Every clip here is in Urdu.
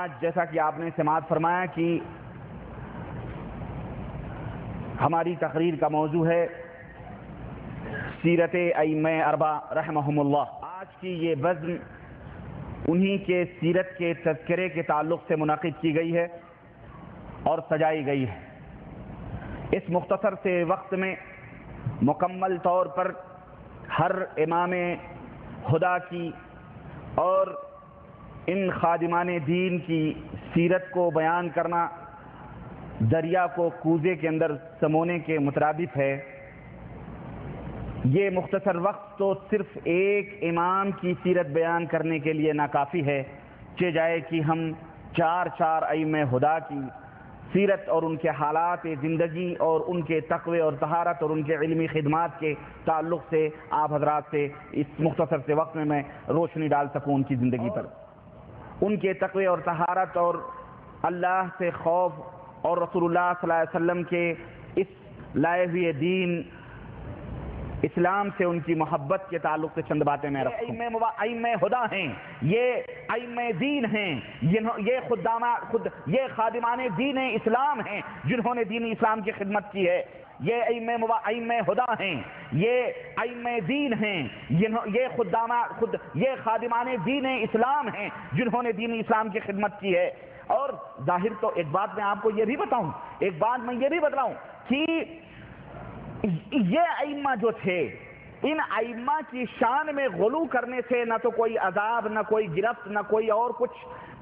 آج جیسا کہ آپ نے سماعت فرمایا کہ ہماری تقریر کا موضوع ہے سیرت ائمہ اربعہ رحمہم اللہ۔ آج کی یہ بزم انہی کے سیرت کے تذکرے کے تعلق سے منعقد کی گئی ہے اور سجائی گئی ہے۔ اس مختصر سے وقت میں مکمل طور پر ہر امام خدا کی اور ان خادمان دین کی سیرت کو بیان کرنا دریا کو کوزے کے اندر سمونے کے مترادف ہے۔ یہ مختصر وقت تو صرف ایک امام کی سیرت بیان کرنے کے لیے ناکافی ہے، چہ جائے کہ ہم چار ائمہ خدا کی سیرت اور ان کے حالات زندگی اور ان کے تقوی اور طہارت اور ان کے علمی خدمات کے تعلق سے آپ حضرات سے اس مختصر سے وقت میں روشنی ڈال سکوں ان کی زندگی پر، ان کے تقوی اور طہارت اور اللہ سے خوف اور رسول اللہ صلی اللہ علیہ وسلم کے اس لائے ہوئے دین اسلام سے ان کی محبت کے تعلق سے چند باتیں میں رکھوں۔ ائمہ خدا ہیں، یہ ائمہ دین ہیں، یہ خادمان دین اسلام ہیں جنہوں نے دین اسلام کی خدمت کی ہے۔ یہ ائمہ خدا ہیں، یہ ائمہ دین ہیں، یہ خادمان دین اسلام ہیں جنہوں نے دین اسلام کی خدمت کی ہے۔ اور ظاہر تو ایک بات میں آپ کو یہ بھی بتاؤں کہ یہ ائمہ جو تھے، ان ائمہ کی شان میں غلو کرنے سے نہ تو کوئی عذاب، نہ کوئی گرفت، نہ کوئی اور کچھ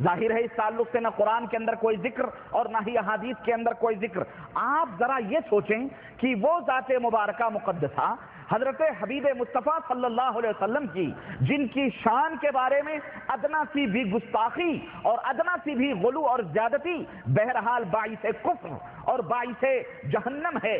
ظاہر ہے۔ اس تعلق سے نہ قرآن کے اندر کوئی ذکر اور نہ ہی احادیث کے اندر کوئی ذکر۔ آپ ذرا یہ سوچیں کہ وہ ذات مبارکہ مقدسہ حضرت حبیب مصطفیٰ صلی اللہ علیہ وسلم کی، جن کی شان کے بارے میں ادنا سی بھی گستاخی اور ادنا سی بھی غلو اور زیادتی بہرحال باعث کفر اور باعث جہنم ہے،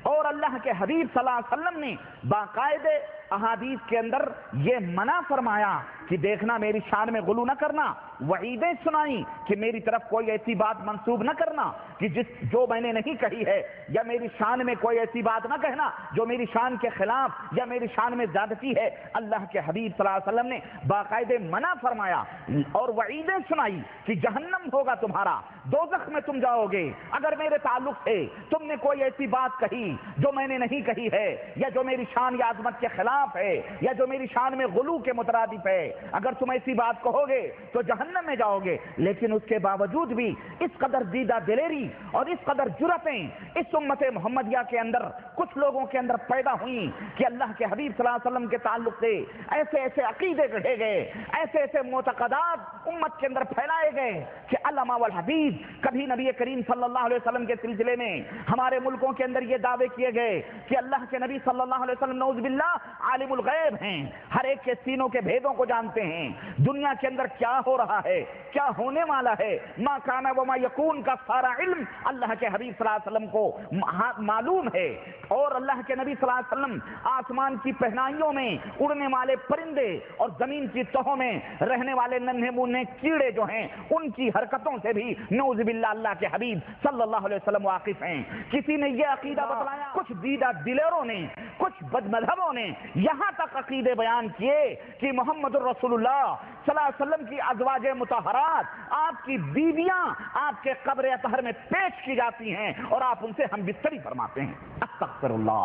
اور اللہ کے حبیب صلی اللہ علیہ وسلم نے باقاعدہ احادیث کے اندر یہ منع فرمایا کہ دیکھنا میری شان میں غلو نہ کرنا، وعیدیں سنائیں کہ میری طرف کوئی ایسی بات منسوب نہ کرنا کہ جو میں نے نہیں کہی ہے، یا میری شان میں کوئی ایسی بات نہ کہنا جو میری شان کے خلاف یا میری شان میں زیادتی ہے۔ اللہ کے حبیب صلی اللہ علیہ وسلم نے باقاعدہ منع فرمایا اور وعیدیں سنائی کہ جہنم ہوگا تمہارا، دوزخ میں تم جاؤ گے اگر میرے تعلق سے تم نے کوئی ایسی بات کہی جو میں نے نہیں کہی ہے، یا جو میری شان یا عظمت کے خلاف ہے، یا جو میری شان میں غلو کے مترادف ہے۔ اگر تم ایسی بات کہو گے تو جہنم میں جاؤ گے۔ لیکن اس کے باوجود بھی اس قدر دیدہ دلیری اور اس قدر جرأتیں اس امت محمدیہ کے اندر کچھ لوگوں کے اندر پیدا ہوئیں کہ اللہ کے حبیب صلی اللہ علیہ وسلم کے تعلق سے ایسے عقیدے گڑھے گئے، ایسے معتقدات امت کے اندر پھیلائے گئے کہ علامہ والحدیث، کبھی نبی کریم صلی اللہ علیہ وسلم کے سلسلے میں ہمارے ملکوں کے اندر یہ دعوے کیے گئے کہ اللہ کے نبی صلی اللہ علیہ وسلم نعوذ باللہ عالم الغیب ہیں، ہر ایک کے سینوں کے بھیدوں کو جانتے ہیں، دنیا کے اندر کیا ہو رہا ہے، کیا ہونے والا ہے، ما کان وما یکون کا سارا علم اللہ کے حبیب صلی اللہ علیہ وسلم کو معلوم ہے۔ اور اللہ کے نبی صلی اللہ علیہ وسلم آسمان کی پہنائیوں میں اڑنے والے پرندے اور زمین کی تہوں میں رہنے والے ننھے منھے کیڑے جو ہیں ان کی حرکتوں سے بھی نعوذ باللہ اللہ کے حبیب صلی اللہ علیہ وسلم واقف ہیں۔ کسی نے یہ عقیدہ بتلایا، کچھ دیدہ دلیروں نے، کچھ بد مذہبوں نے یہاں تک عقیدے بیان کیے کہ محمد الرسول اللہ صلی اللہ علیہ وسلم کی ازواج مطہرات، آپ کی بیویاں آپ کے قبر اطہر میں پیش کی جاتی ہیں اور آپ ان سے ہم بستری فرماتے ہیں، استغفر اللہ،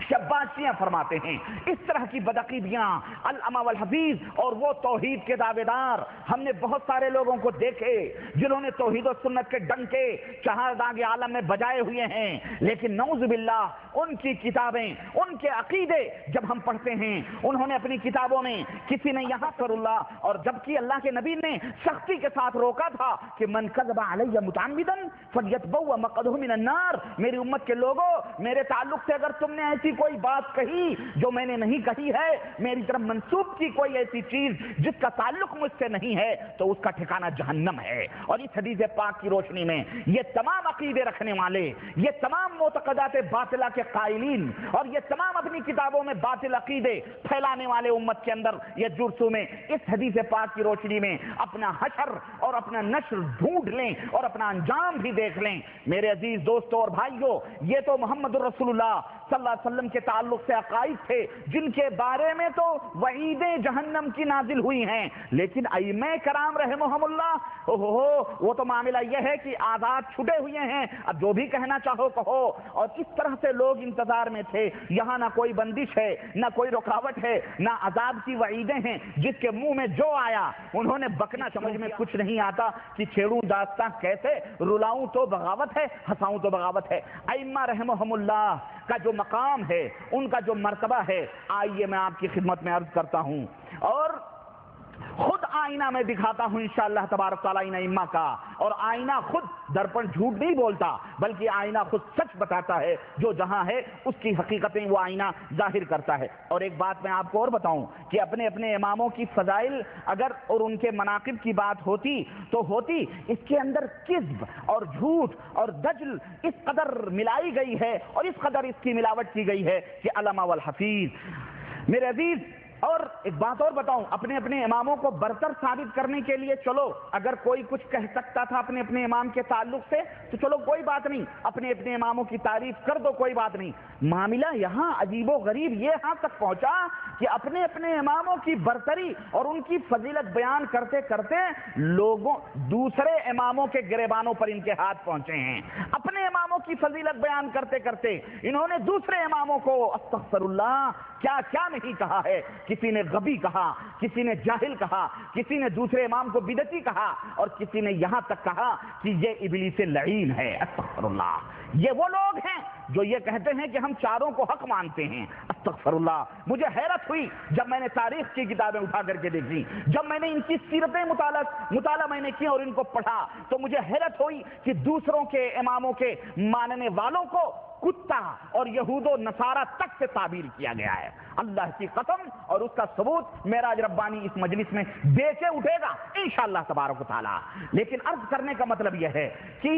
شباشیاں فرماتے ہیں۔ اس طرح کی بدعقیدیاں علامہ والحدیث اور وہ توحید کے دعوے دار ہم نے بہت سارے لوگوں کو دیکھے جنہوں نے توحید و سنت کے ڈنکے چہار داغ عالم میں بجائے ہوئے ہیں، لیکن نعوذ باللہ ان کی کتابیں، ان کے عقیدے جب ہم پڑھتے ہیں، انہوں نے اپنی کتابوں میں کسی نے یہاں پر اللہ، اور جبکہ اللہ کے نبی نے سختی کے ساتھ روکا تھا کہ من کذب علی متعمدا فلیتبوأ مقعدہ من النار، میری امت کے لوگوں میرے تعلق سے اگر تم نے ایسی کوئی بات کہی جو میں نے نہیں کہی ہے، میری طرف منسوب کی کوئی ایسی چیز جس کا تعلق مجھ سے نہیں ہے، تو اس کا ٹھکانہ جہنم ہے۔ اور اس حدیث پاک کی روشنی میں یہ تمام عقیدے رکھنے والے، یہ تمام معتقدات باطلہ کے قائلین اور یہ تمام اپنی کتابوں میں باطل عقیدے پھیلانے والے امت کے اندر یہ جرسوں میں اس حدیث پاک کی روشنی میں اپنا حشر اور اپنا نشر ڈھونڈ لیں اور اپنا انجام بھی دیکھ لیں۔ میرے عزیز دوستوں اور بھائیوں، یہ تو محمد الرسول اللہ صلی اللہ علیہ وسلم کے تعلق سے عقائد تھے جن کے بارے میں تو وعیدیں جہنم کی نازل ہوئی ہیں، لیکن ائمہ کرام رحمہم اللہ وہ تو معاملہ یہ ہے کہ آزاد چھٹے ہوئے ہیں، اب جو بھی کہنا چاہو کہو، اور اس طرح سے لوگ انتظار میں تھے۔ یہاں نہ کوئی بندش ہے، نہ کوئی رکاوٹ ہے، نہ عذاب کی وعیدیں ہیں، جس کے منہ میں جو آیا انہوں نے بکنا، سمجھ میں کچھ نہیں آتا کہ چھیڑوں داستاں کیسے، رلاؤں تو بغاوت ہے، ہنساؤں تو بغاوت ہے۔ ائمہ رحمہم اللہ کا جو مقام ہے، ان کا جو مرتبہ ہے، آئیے میں آپ کی خدمت میں عرض کرتا ہوں، اور خود آئینہ میں دکھاتا ہوں انشاءاللہ تبارک تعالیٰ ان ائمہ کا، اور آئینہ خود درپن جھوٹ نہیں بولتا، بلکہ آئینہ خود سچ بتاتا ہے، جو جہاں ہے اس کی حقیقتیں وہ آئینہ ظاہر کرتا ہے۔ اور ایک بات میں آپ کو اور بتاؤں کہ اپنے اپنے اماموں کی فضائل اگر اور ان کے مناقب کی بات ہوتی تو ہوتی، اس کے اندر کذب اور جھوٹ اور دجل اس قدر ملائی گئی ہے اور اس قدر اس کی ملاوٹ کی گئی ہے کہ علامہ والحفیظ میرے عزیز۔ اور ایک بات اور بتاؤں، اپنے اپنے اماموں کو برتر ثابت کرنے کے لیے چلو اگر کوئی کچھ کہہ سکتا تھا اپنے اپنے امام کے تعلق سے تو چلو کوئی بات نہیں، اپنے اپنے اماموں کی تعریف کر دو، کوئی بات نہیں۔ معاملہ یہاں عجیب و غریب یہاں تک پہنچا کہ اپنے اپنے اماموں کی برتری اور ان کی فضیلت بیان کرتے کرتے لوگوں دوسرے اماموں کے گریبانوں پر ان کے ہاتھ پہنچے ہیں۔ اپنے اماموں کی فضیلت بیان کرتے کرتے انہوں نے دوسرے اماموں کو استغفر اللہ کیا کیا نہیں کہا ہے، کسی نے غبی کہا، کسی نے جاہل کہا، کسی نے دوسرے امام کو بدعتی کہا، اور کسی نے یہاں تک کہا کہ یہ ابلیس لعین ہے۔ استغفر اللہ، یہ وہ لوگ ہیں جو یہ کہتے ہیں کہ ہم چاروں کو حق مانتے ہیں۔ استغفر اللہ، مجھے حیرت ہوئی جب میں نے تاریخ کی کتابیں اٹھا کر کے دیکھی، جب میں نے ان کی سیرتیں مطالعہ میں نے کی اور ان کو پڑھا تو مجھے حیرت ہوئی کہ دوسروں کے اماموں کے ماننے والوں کو کتا اور یہود و نصارہ تک سے تعبیر کیا گیا ہے۔ اللہ کی قسم، اور اس کا ثبوت معراج ربانی اس مجلس میں دے کے اٹھے گا انشاءاللہ تبارک و تعالی۔ لیکن عرض کرنے کا مطلب یہ ہے کہ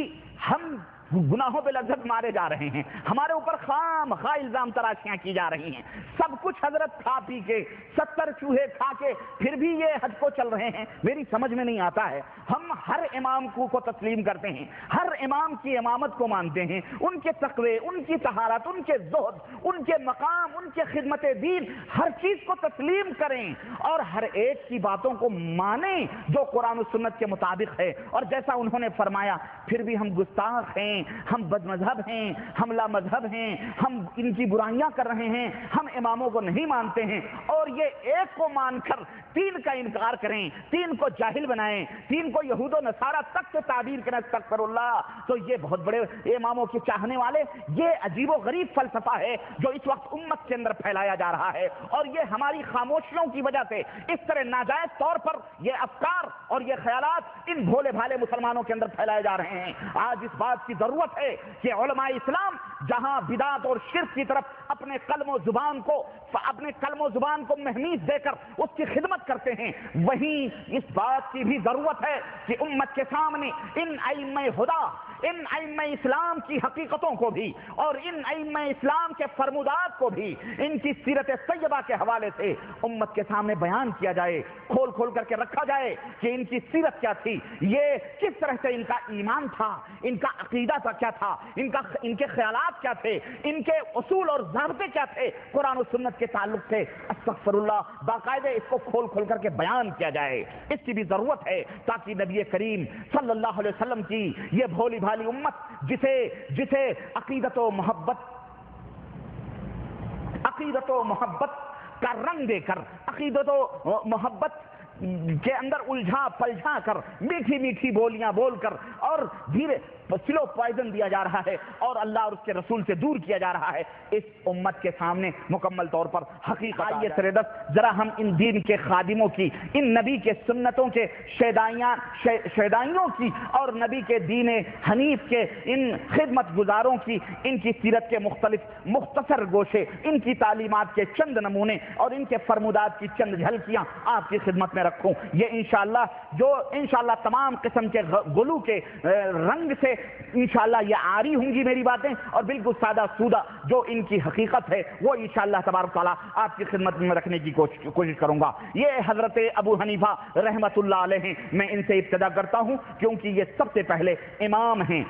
ہم گناہوں پہ لذت مارے جا رہے ہیں، ہمارے اوپر خام خواہ الزام تراشیاں کی جا رہی ہیں، سب کچھ حضرت کھا پی کے 70 چوہے کھا کے پھر بھی یہ حج کو چل رہے ہیں۔ میری سمجھ میں نہیں آتا ہے، ہم ہر امام کو تسلیم کرتے ہیں، ہر امام کی امامت کو مانتے ہیں، ان کے تقوی، ان کی طہارت، ان کے زہد، ان کے مقام، ان کے خدمت دین، ہر چیز کو تسلیم کریں اور ہر ایک کی باتوں کو مانیں جو قرآن و سنت کے مطابق ہے۔ اور جیسا انہوں نے فرمایا، پھر بھی ہم گستاخ ہیں، ہم بد مذہب ہیں، ہم لا مذہب ہیں، ہم ان کی برائیاں کر رہے ہیں، ہم اماموں کو نہیں مانتے ہیں، اور یہ ایک کو مان کر تین کا انکار کریں، تین کو جاہل بنائیں، تین کو یہود و نصارہ تک سے تعبیر کریں، استغفر اللہ، تو یہ بہت بڑے اماموں کے چاہنے والے، یہ عجیب و غریب فلسفہ ہے جو اس وقت امت کے اندر پھیلایا جا رہا ہے، اور یہ ہماری خاموشیوں کی وجہ سے اس طرح ناجائز طور پر یہ افکار اور یہ خیالات ان بھولے بھالے مسلمانوں کے اندر پھیلائے جا رہے ہیں۔ آج اس بات کی ضرورت ہے کہ علماء اسلام جہاں بدعت اور شرک کی طرف اپنے قلم و زبان کو مہمیز دے کر اس کی خدمت کرتے ہیں، وہیں اس بات کی بھی ضرورت ہے کہ امت کے سامنے ان ائمہ خدا، ان ائمہ اسلام کی حقیقتوں کو بھی اور ان ائمہ اسلام کے فرمودات کو بھی ان کی سیرت طیبہ کے حوالے سے امت کے سامنے بیان کیا جائے، کھول کھول کر کے رکھا جائے کہ ان کی سیرت کیا تھی، یہ کس طرح سے ان کا ایمان تھا، ان کا عقیدہ کیا تھا، ان کے خیالات کیا تھے، ان کے اصول اور ضابطے کیا تھے قرآن و سنت کے تعلق سے۔ استغفر اللہ، باقاعدہ اس کو کھول کھول کر کے بیان کیا جائے، اس کی بھی ضرورت ہے تاکہ نبی کریم صلی اللہ علیہ وسلم کی یہ بھولی بھالی امت جسے عقیدت و محبت کا رنگ دے کر، عقیدت و محبت کے اندر الجھا پلجھا کر، میٹھی میٹھی بولیاں بول کر اور دھیرے سلو پوائزن دیا جا رہا ہے اور اللہ اور اس کے رسول سے دور کیا جا رہا ہے، اس امت کے سامنے مکمل طور پر حقیقت آئیے سردست ذرا ہم ان دین کے خادموں کی، ان نبی کے سنتوں کے شیدائیوں کی اور نبی کے دین حنیف کے ان خدمت گزاروں کی، ان کی سیرت کے مختصر گوشے، ان کی تعلیمات کے چند نمونے اور ان کے فرمودات کی چند جھلکیاں آپ کی خدمت میں رکھوں. یہ انشاءاللہ تمام قسم کے غلو کے رنگ سے انشاءاللہ یہ عاری ہوں گی میری باتیں, اور بالکل سادہ سودہ جو ان کی حقیقت ہے وہ انشاءاللہ تبارک تعالیٰ آپ کی خدمت میں رکھنے کی کوشش کروں گا. یہ حضرت ابو حنیفہ رحمۃ اللہ علیہ ہیں, میں ان سے ابتدا کرتا ہوں کیونکہ یہ سب سے پہلے امام ہیں,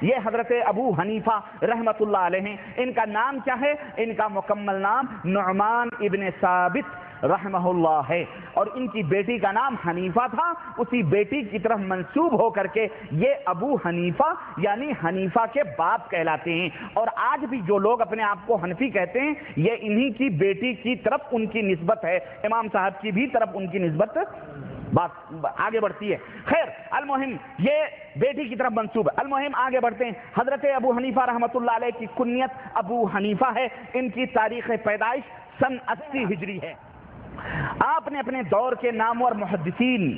یہ حضرت ابو حنیفہ رحمۃ اللہ علیہ ہیں. ان کا نام کیا ہے؟ ان کا مکمل نام نعمان ابن ثابت رحمہ اللہ ہے, اور ان کی بیٹی کا نام حنیفہ تھا. اسی بیٹی کی طرف منسوب ہو کر کے یہ ابو حنیفہ یعنی حنیفہ کے باپ کہلاتے ہیں. اور آج بھی جو لوگ اپنے آپ کو حنفی کہتے ہیں یہ انہی کی بیٹی کی طرف ان کی نسبت ہے, امام صاحب کی بھی طرف ان کی نسبت بات آگے بڑھتی ہے. خیر المہم یہ بیٹی کی طرف منسوب ہے. المہم آگے بڑھتے ہیں. حضرت ابو حنیفہ رحمۃ اللہ علیہ کی کنیت ابو حنیفہ ہے. ان کی تاریخ پیدائش سن 80 ہجری ہے. آپ نے اپنے دور کے نامور محدثین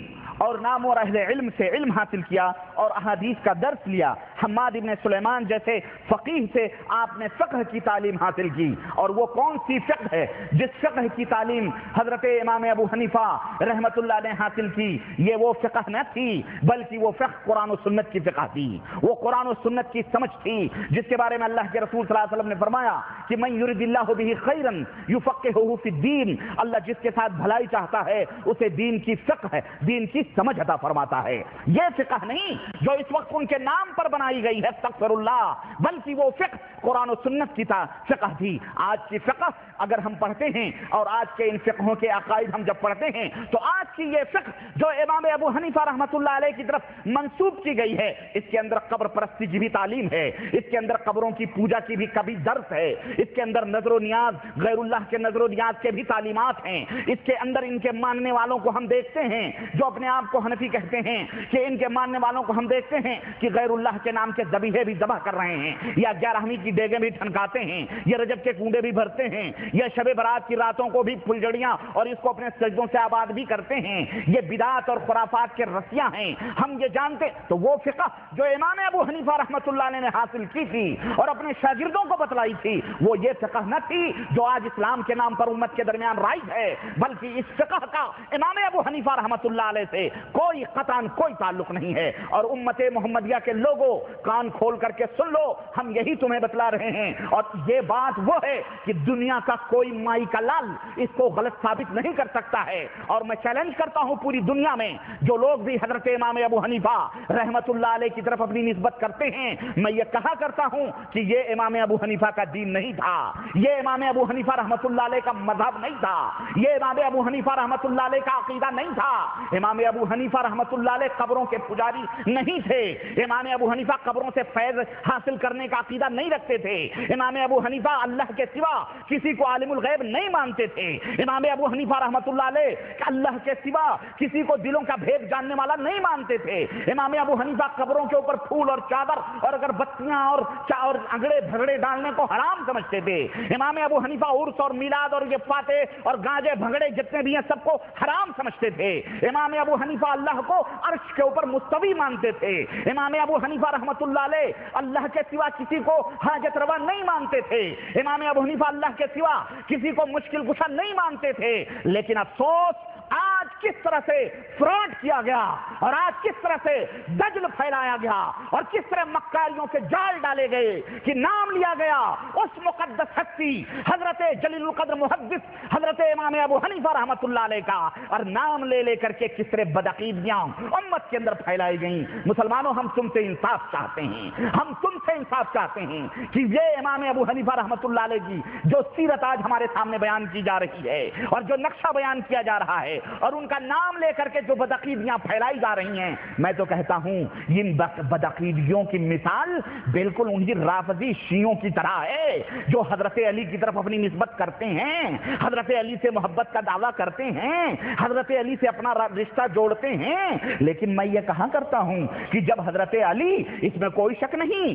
اور نامور اہل علم سے علم حاصل کیا اور احادیث کا درس لیا. حماد ابن سلیمان جیسے فقیہ سے آپ نے فقہ کی تعلیم حاصل کی, اور وہ کون سی فقہ ہے جس فقہ کی تعلیم حضرت امام ابو حنیفہ رحمۃ اللہ نے حاصل کی؟ یہ وہ فقہ نہ تھی بلکہ وہ فقہ قرآن و سنت کی فقہ تھی. وہ قرآن و سنت کی سمجھ تھی جس کے بارے میں اللہ کے رسول صلی اللہ علیہ وسلم نے فرمایا کہ من یرد اللہ بہ خیرا یفقہہ فی الدین, اللہ جس کے ساتھ بھلائی چاہتا ہے اسے دین کی فقہ ہے, دین کی سمجھ عطا فرماتا ہے. یہ فقہ نہیں جو اس وقت ان کے نام پر بنائی گئی ہے استغفر اللہ, بلکہ وہ فقہ قرآن و سنت کی فقہ تھی. آج کی فقہ اگر ہم پڑھتے ہیں اور آج کے ان فقہوں کے عقائد ہم جب پڑھتے ہیں تو آج کی یہ فقہ جو امام ابو حنیفہ رحمۃ اللہ علیہ کی طرف منسوب کی گئی ہے اس کے اندر قبر پرستی کی بھی تعلیم ہے, اس کے اندر قبروں کی پوجا کی بھی کبھی درس ہے, اس کے اندر نظر و نیاز غیر اللہ کے نظر و نیاز کے بھی تعلیمات ہیں, اس کے اندر ان کے ماننے والوں کو ہم دیکھتے ہیں جو اپنے آپ کو حنفی کہتے ہیں کہ ان کے ماننے والوں کو ہم دیکھتے ہیں کہ غیر اللہ کے نام کے ذبیحے بھی ذبح کر رہے ہیں, یا 11ویں کی ڈیگیں بھی ٹھنکاتے ہیں, یا رجب کے کنڈے بھی بھرتے ہیں, یا شب برات کی راتوں کو بھی پھلجڑیاں اور اس کو اپنے سجدوں سے آباد بھی کرتے ہیں. یہ بدعات اور خرافات کے رسیاں ہیں, ہم یہ جانتے. تو وہ فقہ جو امام ابو حنیفہ رحمۃ اللہ علیہ نے حاصل کی تھی اور اپنے شاگردوں کو بتلائی تھی وہ یہ فقہ نہ تھی جو آج اسلام کے نام پر امت کے درمیان رائج ہے, بلکہ اس فقہ کا امام ابو حنیفہ رحمۃ اللہ علیہ سے کوئی قطعاً کوئی تعلق نہیں ہے. اور امت محمدیہ کے لوگوں کان کھول کر کے سن لو, ہم یہی تمہیں بتلا رہے ہیں, اور یہ بات وہ ہے کہ دنیا کا کوئی مائی کا لال اس کو غلط ثابت نہیں کر سکتا ہے. اور میں چیلنج کرتا ہوں پوری دنیا میں جو لوگ بھی حضرت امام ابو حنیفہ رحمۃ اللہ علیہ کی طرف اپنی نسبت کرتے ہیں, میں یہ کہا کرتا ہوں کہ یہ امام ابو حنیفہ کا دین نہیں تھا, یہ امام ابو حنیفہ رحمۃ اللہ علیہ کا مذہب نہیں تھا, یہ امام ابو حنیفہ رحمۃ اللہ علیہ کا عقیدہ نہیں تھا. امام ابو حنیفہ رحمۃ اللہ علیہ قبروں کے پجاری نہیں تھے. امام ابو حنیفہ قبروں سے فیض حاصل کرنے کا عقیدہ نہیں رکھتے تھے. امام ابو حنیفہ اللہ کے سوا کسی کو عالم الغیب نہیں مانتے تھے. امام ابو حنیفہ رحمۃ اللہ علیہ اللہ کے سوا کسی کو دلوں کا بھید جاننے والا نہیں مانتے تھے. امام ابو حنیفہ قبروں کے اوپر پھول اور چادر اور اگر بتیاں اور انگڑے بھگڑے ڈالنے کو حرام سمجھتے تھے. امام ابو حنیفہ عرس اور میلاد اور یہ فاتح اور گانجے بھگڑے جتنے بھی ہیں سب کو حرام سمجھتے تھے. امام ابو حنیفہ اللہ کو عرش کے اوپر مستوی مانتے تھے. امام ابو حنیفہ رحمۃ اللہ علیہ اللہ کے سوا کسی کو حاجت روا نہیں مانتے تھے. امام ابو حنیفہ اللہ کے سوا کسی کو مشکل کشا نہیں مانتے تھے. لیکن افسوس آج کس طرح سے فراڈ کیا گیا اور آج کس طرح سے دجل پھیلایا گیا اور کس طرح مکاریوں کے جال ڈالے گئے کہ نام لیا گیا اس مقدس ہستی حضرت جلیل القدر محدث حضرت امام ابو حنیفہ رحمۃ اللہ علیہ کا, اور نام لے لے کر کے کس طرح بدعقیدیاں امت کے اندر پھیلائی گئیں. مسلمانوں ہم تم سے انصاف چاہتے ہیں, ہم تم سے انصاف چاہتے ہیں کہ یہ امام ابو حنیفہ رحمۃ اللہ علیہ کی جو سیرت آج ہمارے سامنے بیان کی جا رہی ہے اور جو نقشہ بیان کیا جا رہا ہے اور ان کا نام لے کر کے جو بدعقیدیاں پھیلائی جا رہی ہیں, میں تو کہتا ہوں ان بدعقیدیوں کی مثال بالکل انہی رافضی شیعوں کی طرح ہے جو حضرت علی کی طرف اپنی نسبت کرتے ہیں, حضرت علی سے محبت کا دعویٰ کرتے ہیں, حضرت علی سے اپنا رشتہ جوڑتے ہیں. لیکن میں یہ کہا کرتا ہوں کہ جب حضرت علی, اس میں کوئی شک نہیں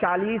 40,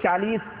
40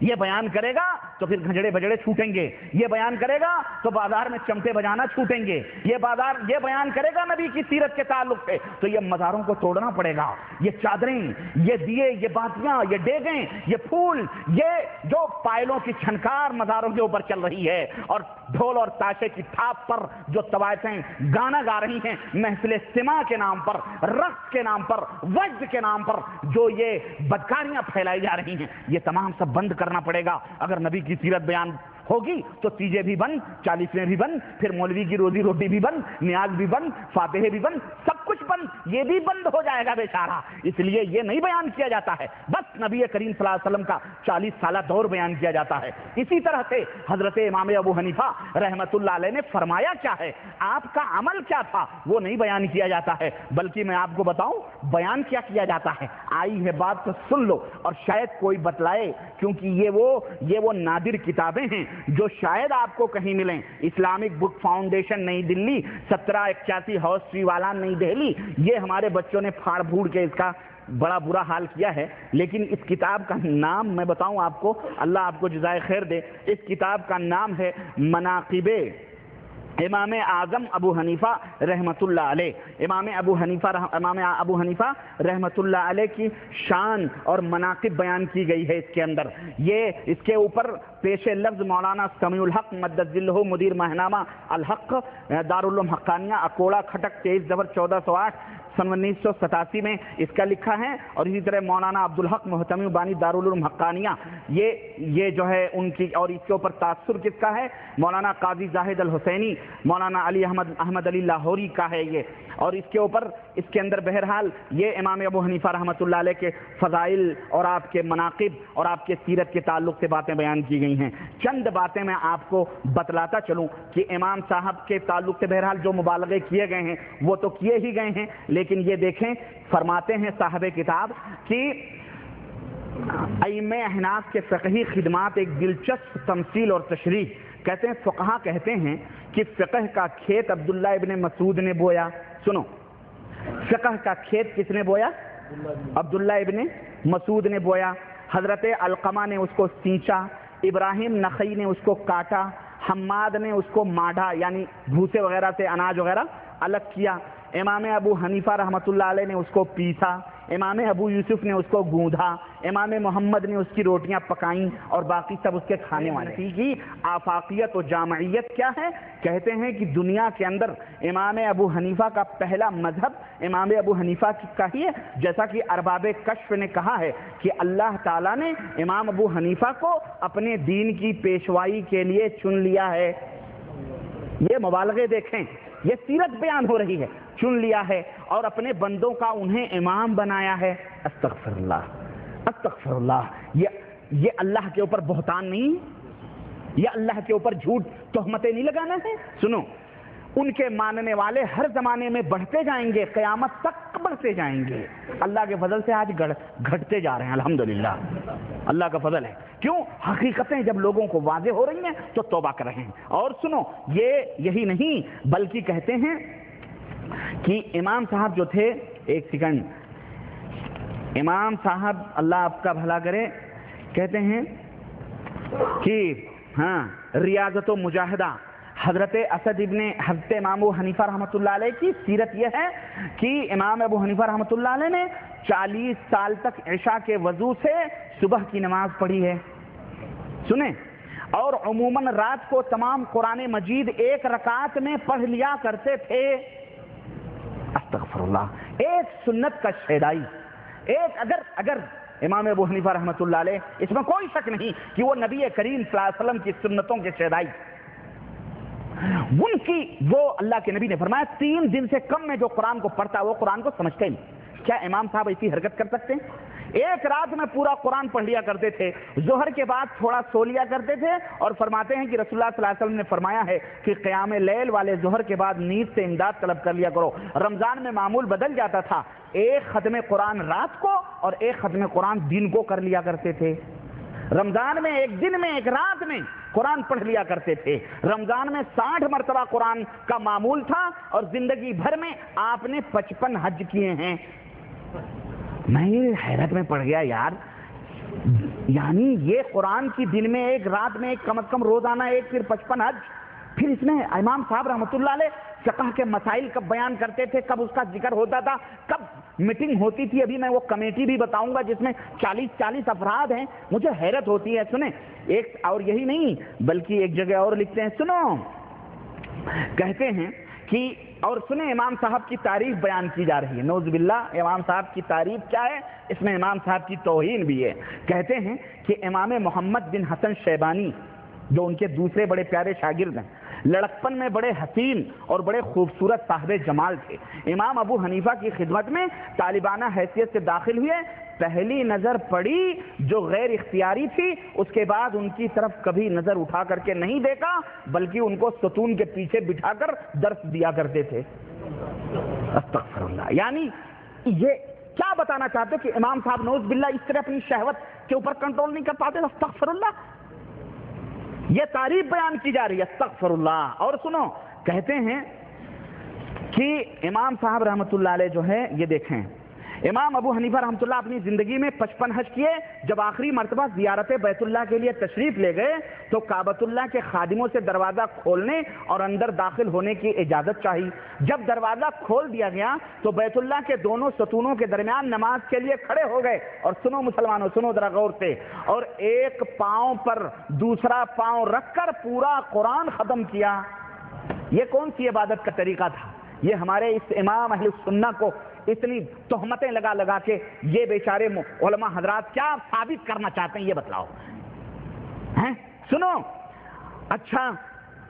یہ بیان کرے گا تو پھر گھجڑے بجڑے چھوٹیں گے، یہ بیان کرے گا تو بازار میں چمٹے بجانا چھوٹیں گے، یہ بیان کرے گا نبی کی سیرت کے تعلق سے تو یہ مزاروں کو توڑنا پڑے گا، یہ چادریں، یہ دیے، یہ باتیاں، یہ ڈیگیں، یہ پھول، یہ جو پائلوں کی چھنکار مزاروں کے اوپر چل رہی ہے اور ڈھول اور تاشے کی تھاپ پر جو طوائفیں گانا گا رہی ہیں محفل سما کے نام پر، رقص کے نام پر، وجد کے نام پر جو یہ بدکاریاں پھیلائی جا رہی ہیں، یہ تمام سب بند کرنا پڑے گا۔ اگر نبی کی سیرت بیان ہوگی تو تیجے بھی بند، چالیسویں بھی بند، پھر مولوی کی روزی روٹی بھی بند، نیاز بھی بند، فاتحے بھی بند، سب کچھ بند، یہ بھی بند ہو جائے گا بیچارہ۔ اس لیے یہ نہیں بیان کیا جاتا ہے، بس نبی کریم صلی اللہ علیہ وسلم کا 40 سالہ دور بیان کیا جاتا ہے۔ اسی طرح سے حضرت امام ابو حنیفہ رحمۃ اللہ علیہ نے فرمایا کیا ہے، آپ کا عمل کیا تھا، وہ نہیں بیان کیا جاتا ہے، بلکہ میں آپ کو بتاؤں بیان کیا کیا جاتا ہے۔ آئی ہے بات تو سن لو اور شاید کوئی بتلائے، کیونکہ یہ وہ نادر کتابیں ہیں جو شاید آپ کو کہیں ملیں۔ اسلامک بک فاؤنڈیشن نئی دلی 1781 ہاؤس ٹری والا نئی دہلی، یہ ہمارے بچوں نے پھاڑ پھوڑ کے اس کا بڑا برا حال کیا ہے، لیکن اس کتاب کا نام میں بتاؤں آپ کو، اللہ آپ کو جزائے خیر دے، اس کتاب کا نام ہے مناقب امام اعظم ابو حنیفہ رحمۃ اللہ علیہ۔ امام ابو حنیفہ رحمۃ اللہ علیہ کی شان اور مناقب بیان کی گئی ہے اس کے اندر۔ یہ اس کے اوپر پیش لفظ مولانا سمیع الحق مدد ذلہ مدیر ماہنامہ الحق دارالعلوم حقانیہ اکوڑا کھٹک 23/1408 سن 1987 میں اس کا لکھا ہے، اور اسی طرح مولانا عبدالحق محتمی بانی دارالعلوم حقانیہ یہ جو ہے ان کی، اور اس کے اوپر تاثر کس کا ہے، مولانا قاضی زاہد الحسینی، مولانا علی احمد علی لاہوری کا ہے یہ، اور اس کے اوپر اس کے اندر بہرحال یہ امام ابو حنیفہ رحمۃ اللہ علیہ کے فضائل اور آپ کے مناقب اور آپ کے سیرت کے تعلق سے باتیں بیان کی گئی ہیں۔ چند باتیں میں آپ کو بتلاتا چلوں کہ امام صاحب کے تعلق سے بہرحال جو مبالغے کیے گئے ہیں وہ تو کیے ہی گئے ہیں، لیکن یہ دیکھیں فرماتے ہیں صاحب کتاب کہ ائمہ احناف کے فقہی خدمات ایک دلچسپ تمثیل اور تشریح، کہتے ہیں فقہا کہتے ہیں کہ فقہ کا کھیت عبداللہ ابن مسعود نے بویا۔ سنو، فقہ کا کھیت کس نے بویا؟ عبداللہ ابن مسعود نے بویا۔ حضرت علقمہ نے اس کو سینچا، ابراہیم نخعی نے اس کو کاٹا، حماد نے اس کو ماڈھا یعنی بھوسے وغیرہ سے اناج وغیرہ الگ کیا، امام ابو حنیفہ رحمۃ اللہ علیہ نے اس کو پیسا، امام ابو یوسف نے اس کو گوندھا، امام محمد نے اس کی روٹیاں پکائیں اور باقی سب اس کے کھانے والے کی آفاقیت و جامعیت کیا ہے؟ کہتے ہیں کہ دنیا کے اندر امام ابو حنیفہ کا پہلا مذہب امام ابو حنیفہ کا ہی ہے، جیسا کہ ارباب کشف نے کہا ہے کہ اللہ تعالیٰ نے امام ابو حنیفہ کو اپنے دین کی پیشوائی کے لیے چن لیا ہے۔ یہ مبالغے دیکھیں، یہ سیرت بیان ہو رہی ہے، چن لیا ہے اور اپنے بندوں کا انہیں امام بنایا ہے۔ استغفر اللہ، استغفر اللہ، یہ اللہ کے اوپر بہتان نہیں، یہ اللہ کے اوپر جھوٹ تہمتیں نہیں لگانا ہے۔ سنو، ان کے ماننے والے ہر زمانے میں بڑھتے جائیں گے، قیامت تک بڑھتے جائیں گے، اللہ کے فضل سے آج گھٹتے جا رہے ہیں، الحمدللہ اللہ کا فضل ہے۔ کیوں؟ حقیقتیں جب لوگوں کو واضح ہو رہی ہیں تو توبہ کر رہے ہیں۔ اور سنو، یہی نہیں بلکہ کہتے ہیں کہ امام صاحب جو تھے، ایک سیکنڈ، امام صاحب اللہ آپ کا بھلا کرے، کہتے ہیں کہ ریاضت و مجاہدہ حضرت امام ابو حنیفہ رحمۃ اللہ علیہ کی سیرت یہ ہے کہ امام ابو حنیفہ رحمۃ اللہ علیہ نے 40 سال تک عشاء کے وضو سے صبح کی نماز پڑھی ہے، سنیں، اور عموماً رات کو تمام قرآن مجید ایک رکعت میں پڑھ لیا کرتے تھے۔ استغفر اللہ، ایک سنت کا شیدائی، ایک اگر امام ابو حنیفہ رحمۃ اللہ علیہ، اس میں کوئی شک نہیں کہ وہ نبی کریم صلی اللہ علیہ وسلم کی سنتوں کے شیدائی، ان کی وہ اللہ کے نبی نے فرمایا 3 دن سے کم میں جو قرآن کو پڑھتا وہ قرآن کو سمجھتے نہیں۔ کیا امام صاحب ایسی حرکت کر سکتے ہیں؟ ایک رات میں پورا قرآن پڑھ لیا کرتے تھے، ظہر کے بعد تھوڑا سو لیا کرتے تھے، اور فرماتے ہیں کہ رسول اللہ صلی اللہ علیہ وسلم نے فرمایا ہے کہ قیام لیل والے ظہر کے بعد نیند سے امداد طلب کر لیا کرو۔ رمضان میں معمول بدل جاتا تھا، ایک ختم قرآن رات کو اور ایک ختم قرآن دن کو کر لیا کرتے تھے۔ رمضان میں ایک دن میں ایک رات میں قرآن پڑھ لیا کرتے تھے۔ رمضان میں 60 مرتبہ قرآن کا معمول تھا اور زندگی بھر میں آپ نے 55 حج کیے ہیں۔ میں یہ حیرت میں پڑ گیا یار، یعنی یہ قرآن کی دن میں ایک، رات میں ایک، کم از کم روزانہ ایک، پھر 55 حج، پھر اس میں امام صاحب رحمۃ اللہ علیہ فقہ کے مسائل کب بیان کرتے تھے، کب اس کا ذکر ہوتا تھا، کب میٹنگ ہوتی تھی. ابھی میں وہ کمیٹی بھی بتاؤں گا جس میں 40 افراد ہیں. مجھے حیرت ہوتی ہے. سنیں ایک، اور یہی نہیں بلکہ ایک جگہ اور لکھتے ہیں، سنو، کہتے ہیں کہ، اور سنیں امام صاحب کی تعریف بیان کی جا رہی ہے. نعوذ باللہ، امام صاحب کی تعریف کیا ہے، اس میں امام صاحب کی توہین بھی ہے. کہتے ہیں کہ امام محمد بن حسن شیبانی جو ان کے دوسرے بڑے پیارے شاگرد ہیں، لڑکپن میں بڑے حسین اور بڑے خوبصورت صاحب جمال تھے. امام ابو حنیفہ کی خدمت میں طالبانہ حیثیت سے داخل ہوئے. پہلی نظر پڑی جو غیر اختیاری تھی، اس کے بعد ان کی طرف کبھی نظر اٹھا کر کے نہیں دیکھا، بلکہ ان کو ستون کے پیچھے بٹھا کر درس دیا کرتے تھے. استغفر اللہ. یعنی یہ کیا بتانا چاہتے کہ امام صاحب نعوذ باللہ اس طرح اپنی شہوت کے اوپر کنٹرول نہیں کر پاتے؟ استغفر اللہ. یہ تعریف بیان کی جا رہی ہے. استغفر اللہ. اور سنو، کہتے ہیں کہ امام صاحب رحمۃ اللہ علیہ جو ہے، یہ دیکھیں، امام ابو حنیفہ رحمۃ اللہ اپنی زندگی میں 55 حج کیے. جب آخری مرتبہ زیارت بیت اللہ کے لیے تشریف لے گئے تو کعبۃ اللہ کے خادموں سے دروازہ کھولنے اور اندر داخل ہونے کی اجازت چاہی. جب دروازہ کھول دیا گیا تو بیت اللہ کے دونوں ستونوں کے درمیان نماز کے لیے کھڑے ہو گئے. اور سنو مسلمانوں، سنو ذرا غور سے، اور ایک پاؤں پر دوسرا پاؤں رکھ کر پورا قرآن ختم کیا. یہ کون سی عبادت کا طریقہ تھا؟ یہ ہمارے اس امام اہل سنہ کو اتنی تہمتیں لگا لگا کے یہ بیچارے علماء حضرات کیا ثابت کرنا چاہتے ہیں، یہ بتلاؤ. سنو، اچھا،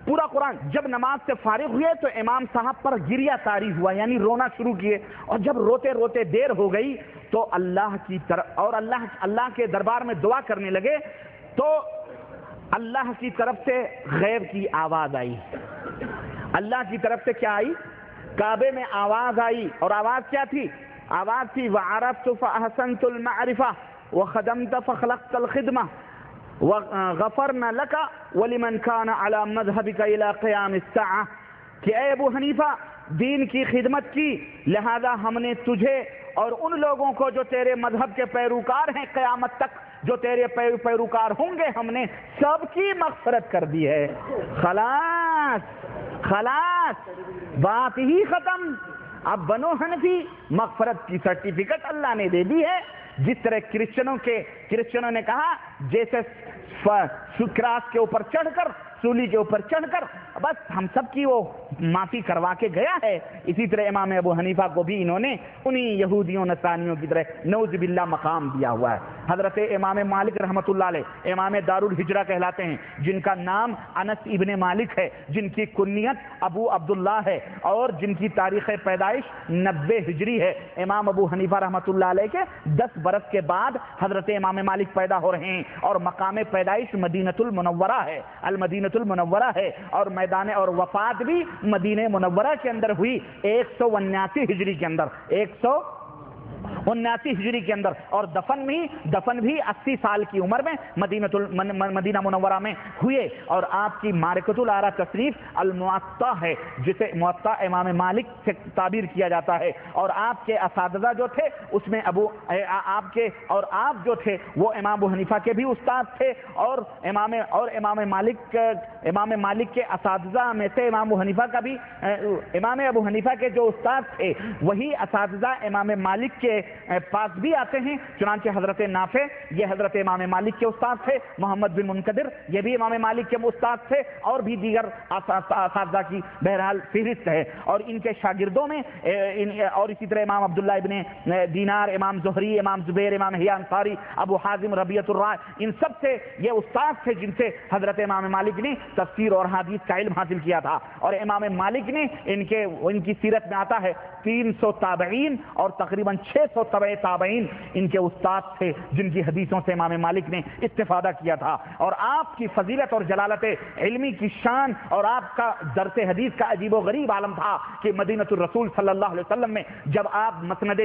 پورا قرآن. جب نماز سے فارغ ہوئے تو امام صاحب پر گریہ طاری ہوا، یعنی رونا شروع کیے. اور جب روتے روتے دیر ہو گئی تو اللہ کی طرف، اور اللہ کے دربار میں دعا کرنے لگے تو اللہ کی طرف سے غیب کی آواز آئی. اللہ کی طرف سے کیا آئی؟ کعبے میں آواز آئی. اور آواز کیا تھی؟ آواز تھی وَعَرَفْتُ فَأَحْسَنْتُ الْمَعْرِفَةَ وَخَدَمْتَ فَخَلَقْتَ الْخِدْمَةَ وَغَفَرْنَ لَكَ وَلِمَنْ كَانَ عَلَى مَذْهَبِكَ إِلَى قِيَامِ السَّاعَةِ. کہ اے ابو حنیفہ، دین کی خدمت کی، لہذا ہم نے تجھے اور ان لوگوں کو جو تیرے مذہب کے پیروکار ہیں قیامت تک، جو تیرے پیروکار ہوں گے، ہم نے سب کی مغفرت کر دی ہے. خلاص خلاص، بات ہی ختم. اب بنو حنفی، مغفرت کی سرٹیفکیٹ اللہ نے دے دی ہے. جس طرح کرسچنوں نے کہا، جیسے کراس کے اوپر چڑھ کر، سولی کے اوپر چڑھ کر بس ہم سب کی وہ معافی کروا کے گیا ہے، اسی طرح امام ابو حنیفہ کو بھی انہوں نے انہی یہودیوں نصرانیوں کی طرح نعوذ باللہ مقام دیا ہوا ہے. حضرت امام مالک رحمۃ اللہ علیہ امام دار الہجرہ کہلاتے ہیں، جن کا نام انس ابن مالک ہے، جن کی کنیت ابو عبداللہ ہے، اور جن کی تاریخ پیدائش 90 ہجری ہے. امام ابو حنیفہ رحمۃ اللہ علیہ کے 10 برس کے بعد حضرت امام مالک پیدا ہو رہے ہیں، اور مقام پیدائش مدینۃ المنورہ ہے، المدینۃ المنورہ ہے، اور میدان اور وفات بھی مدینہ منورہ کے اندر ہوئی 179 ہجری کے اندر، 179 ہجری کے اندر. اور دفن بھی 80 سال کی عمر میں مدینہ منورہ میں ہوئے. اور آپ کی معرکۃ الآراء تصریف الموطا ہے، جسے موطا امام مالک سے تعبیر کیا جاتا ہے. اور آپ کے اساتذہ جو تھے اس میں آپ جو تھے وہ امام ابو حنیفہ کے بھی استاد تھے، اور امام مالک کے اساتذہ میں سے امام ابو حنیفہ کا بھی، امام ابو حنیفہ کے جو استاد تھے وہی اساتذہ امام مالک کے پاس بھی آتے ہیں. چنانچہ حضرت نافع، یہ حضرت امام مالک کے استاد تھے. محمد بن منقدر، یہ بھی امام مالک کے استاد تھے، اور بھی دیگر اساتذہ کی بہرحال فہرست ہے. اور ان کے شاگردوں میں اور اسی طرح امام عبداللہ ابن دینار، امام زہری، امام زبیر، امام حیا انصاری، ابو حازم ربیعۃ الرائے، ان سب سے یہ استاد تھے جن سے حضرت امام مالک نے تفسیر اور حدیث کا علم حاصل کیا تھا. اور امام مالک نے ان کی سیرت میں آتا ہے 300 تابعین اور تقریباً 600 تبع تابعین ان کے استاد تھے، جن کی حدیثوں سے امام مالک نے استفادہ کیا تھا. اور آپ کی فضیلت اور جلالت علمی کی شان، اور آپ کا درس حدیث کا عجیب و غریب عالم تھا کہ مدینۃ الرسول صلی اللہ علیہ وسلم میں جب آپ مسند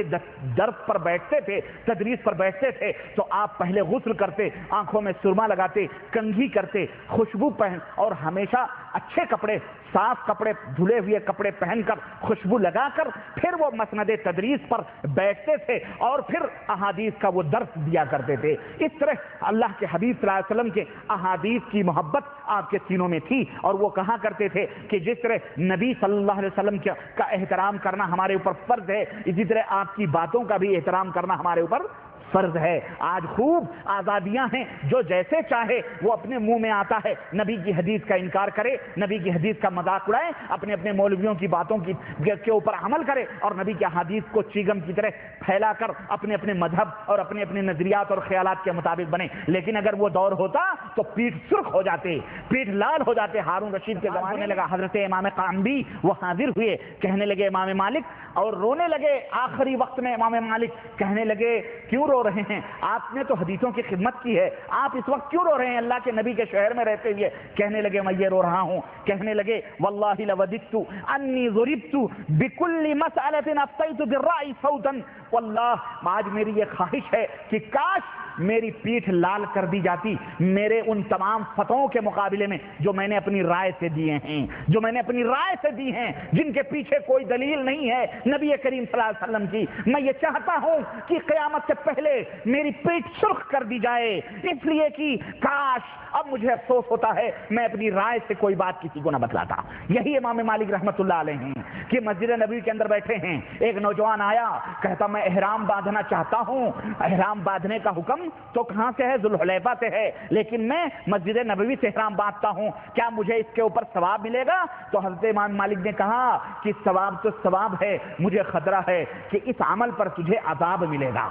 درس پر بیٹھتے تھے، تدریس پر بیٹھتے تھے، تو آپ پہلے غسل کرتے، آنکھوں میں سرما لگاتے، کنگھی کرتے، خوشبو پہن، اور ہمیشہ اچھے کپڑے، صاف کپڑے، دھلے ہوئے کپڑے پہن کر، خوشبو لگا کر پھر وہ مسند تدریس پر بیٹھتے تھے اور پھر احادیث کا وہ درس دیا کرتے تھے۔ اس طرح اللہ کے حبیب صلی اللہ علیہ وسلم کے احادیث کی محبت آپ کے سینوں میں تھی، اور وہ کہا کرتے تھے کہ جس طرح نبی صلی اللہ علیہ وسلم کا احترام کرنا ہمارے اوپر فرض ہے، اسی طرح آپ کی باتوں کا بھی احترام کرنا ہمارے اوپر فرض ہے۔ آج خوب آزادیاں ہیں، جو جیسے چاہے وہ اپنے منہ میں آتا ہے نبی کی حدیث کا انکار کرے، نبی کی حدیث کا مذاق اڑائے، اپنے مولویوں کی باتوں کے اوپر عمل کرے، اور نبی کی حدیث کو چیگم کی طرح پھیلا کر اپنے مذہب اور اپنے نظریات اور خیالات کے مطابق بنے۔ لیکن اگر وہ دور ہوتا تو پیٹھ سرخ ہو جاتے، پیٹھ لال ہو جاتے۔ ہارون رشید کے زمانے لگا حضرت امام قامبی وہ حاضر ہوئے، کہنے لگے امام مالک، اور رونے لگے آخری وقت میں امام مالک کہنے لگے کیوں رو رہے ہیں؟ آپ نے تو حدیثوں کی خدمت کی ہے، آپ اس وقت کیوں رو رہے ہیں اللہ کے نبی کے شہر میں رہتے ہوئے؟ کہنے لگے میں یہ رو رہا ہوں، کہنے لگے واللہ لوددت انی ضربت بکل مسئلۃ افتیت بالرأی صوتا، واللہ آج میری یہ خواہش ہے کہ کاش میری پیٹھ لال کر دی جاتی میرے ان تمام فتووں کے مقابلے میں جو میں نے اپنی رائے سے دیے ہیں، جو میں نے اپنی رائے سے دی ہیں، جن کے پیچھے کوئی دلیل نہیں ہے نبی کریم صلی اللہ علیہ وسلم کی۔ میں یہ چاہتا ہوں کہ قیامت سے پہلے میری پیٹھ سرخ کر دی جائے، اس لیے کہ کاش اب مجھے افسوس ہوتا ہے میں اپنی رائے سے کوئی بات کسی کو نہ بتلاتا۔ یہی امام مالک رحمۃ اللہ علیہ ہیں کہ مسجد نبوی کے اندر بیٹھے ہیں، ایک نوجوان آیا، کہتا میں احرام باندھنا چاہتا ہوں۔ احرام باندھنے کا حکم تو کہاں سے ہے؟ ذوالحلیفہ سے ہے، لیکن میں مسجد نبوی سے احرام باندھتا ہوں، کیا مجھے اس کے اوپر ثواب ملے گا؟ تو حضرت امام مالک نے کہا کہ ثواب تو ثواب ہے، مجھے خطرہ ہے کہ اس عمل پر تجھے عذاب ملے گا۔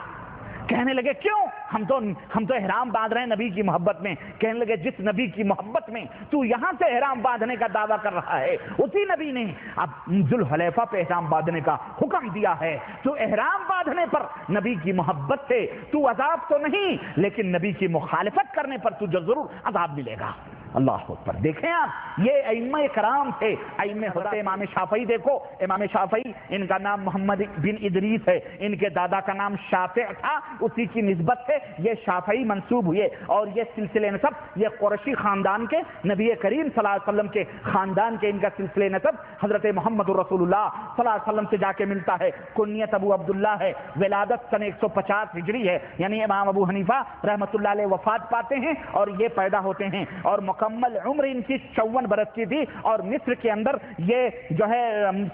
کہنے لگے کیوں؟ ہم تو احرام باندھ رہے ہیں نبی کی محبت میں۔ کہنے لگے جس نبی کی محبت میں تو یہاں سے احرام باندھنے کا دعویٰ کر رہا ہے، اسی نبی نے اب ذوالحلیفہ پہ احرام باندھنے کا حکم دیا ہے۔ تو احرام باندھنے پر نبی کی محبت سے تو عذاب تو نہیں، لیکن نبی کی مخالفت کرنے پر تجھے ضرور عذاب ملے گا۔ اللہ اکبر۔ دیکھیں آپ، یہ ائمہ کرام تھے، ائمہ ہوتے امام شافعی دیکھو، امام شافعی ان کا نام محمد بن ادریس ہے، ان کے دادا کا نام شافع تھا، اسی کی نسبت سے یہ شافعی منسوب ہوئے، اور یہ سلسلے نسب یہ قریشی خاندان کے نبی کریم صلی اللہ علیہ وسلم کے خاندان کے ان کا سلسلے نسب حضرت محمد رسول اللہ صلی اللہ علیہ وسلم سے جا کے ملتا ہے۔ کنیت ابو عبداللہ ہے، ولادت سن 150 ہجری ہے، یعنی امام ابو حنیفہ رحمۃ اللہ علیہ وفات پاتے ہیں اور یہ پیدا ہوتے ہیں، اور مکمل عمر ان کی 54 برس کی تھی، اور مصر کے اندر یہ جو ہے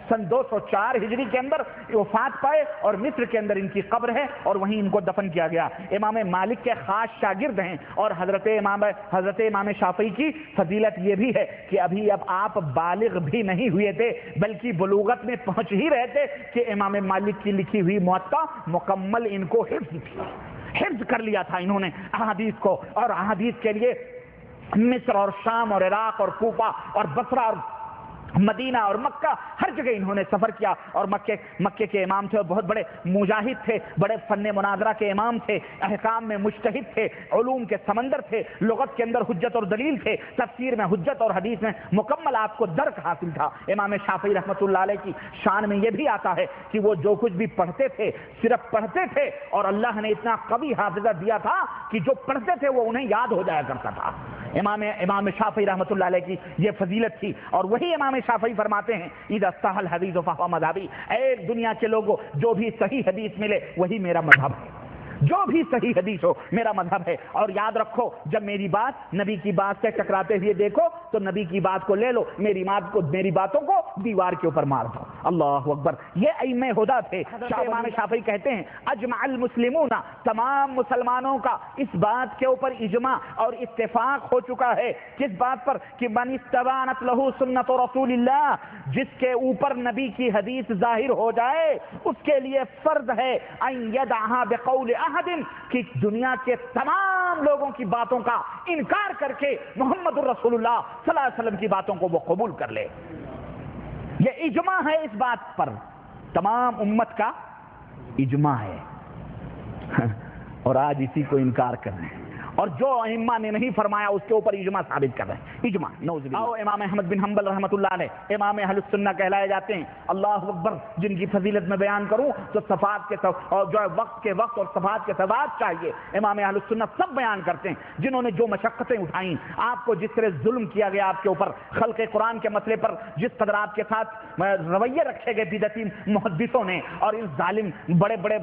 سن 204 ہجری کے اندر وفات پائے، اور مصر کے اندر ان کی قبر ہے اور وہیں ان کو دفن کیا گیا۔ امام مالک کے خاص شاگرد ہیں، اور حضرت امام شافعی کی فضیلت یہ بھی ہے کہ ابھی اب آپ بالغ بھی نہیں ہوئے تھے، بلکہ بلوغت میں پہنچ ہی رہے تھے کہ امام مالک کی لکھی ہوئی موطا مکمل ان کو حفظ کر لیا تھا انہوں نے احادیث کو، اور احادیث کے لیے مصر اور شام اور عراق اور کوفہ اور بصرہ اور مدینہ اور مکہ ہر جگہ انہوں نے سفر کیا، اور مکے کے امام تھے، اور بہت بڑے مجاہد تھے، بڑے فن مناظرہ کے امام تھے، احکام میں مجتہد تھے، علوم کے سمندر تھے، لغت کے اندر حجت اور دلیل تھے، تفسیر میں حجت اور حدیث میں مکمل آپ کو درک حاصل تھا۔ امام شافعی رحمۃ اللہ علیہ کی شان میں یہ بھی آتا ہے کہ وہ جو کچھ بھی پڑھتے تھے صرف پڑھتے تھے، اور اللہ نے اتنا قوی حافظہ دیا تھا کہ جو پڑھتے تھے وہ انہیں یاد ہو جایا کرتا تھا۔ امام شافعی رحمۃ اللہ علیہ کی یہ فضیلت تھی، اور وہی امام شافعی فرماتے ہیں اذا صح الحدیث فهو مذهبی، اے دنیا کے لوگوں جو بھی صحیح حدیث ملے وہی میرا مذہب ہے، جو بھی صحیح حدیث ہو میرا مذہب ہے۔ اور یاد رکھو جب میری بات نبی کی بات سے ٹکراتے ہوئے دیکھو تو نبی کی بات کو لے لو، میری باتوں کو دیوار کے اوپر مار دو۔ اللہ اکبر۔ یہ ائمہ ہدی تھے۔ امام شافعی کہتے ہیں اجمع المسلمون، تمام مسلمانوں کا اس بات کے اوپر اجماع اور اتفاق ہو چکا ہے، کس بات پر؟ کہ من استبانت لہ سنت رسول اللہ، جس کے اوپر نبی کی حدیث ظاہر ہو جائے اس کے لیے فرض ہے ان یدعها بقول کہ دنیا کے تمام لوگوں کی باتوں کا انکار کر کے محمد الرسول اللہ صلی اللہ علیہ وسلم کی باتوں کو وہ قبول کر لے۔ یہ اجماع ہے، اس بات پر تمام امت کا اجماع ہے، اور آج اسی کو انکار کر رہے ہیں۔ اور جو ائمہ نے نہیں فرمایا اس کے اوپر اجماع ثابت کر رہے ہیں، اجماع نعوذ باللہ۔ آؤ امام احمد بن حنبل رحمۃ اللہ علیہ امام اہل السنہ کہلائے جاتے ہیں، اللہ اکبر، جن کی فضیلت میں بیان کروں تو صفات کے اور جو ہے وقت کے وقت اور صفات کے صفات چاہیے، امام اہل السنہ سب بیان کرتے ہیں جنہوں نے جو مشقتیں اٹھائیں، آپ کو جس طرح ظلم کیا گیا آپ کے اوپر خلق قرآن کے مسئلے پر، جس قدر آپ کے ساتھ رویے رکھے گئے بدعتی محدثوں نے اور ان ظالم بڑے بڑے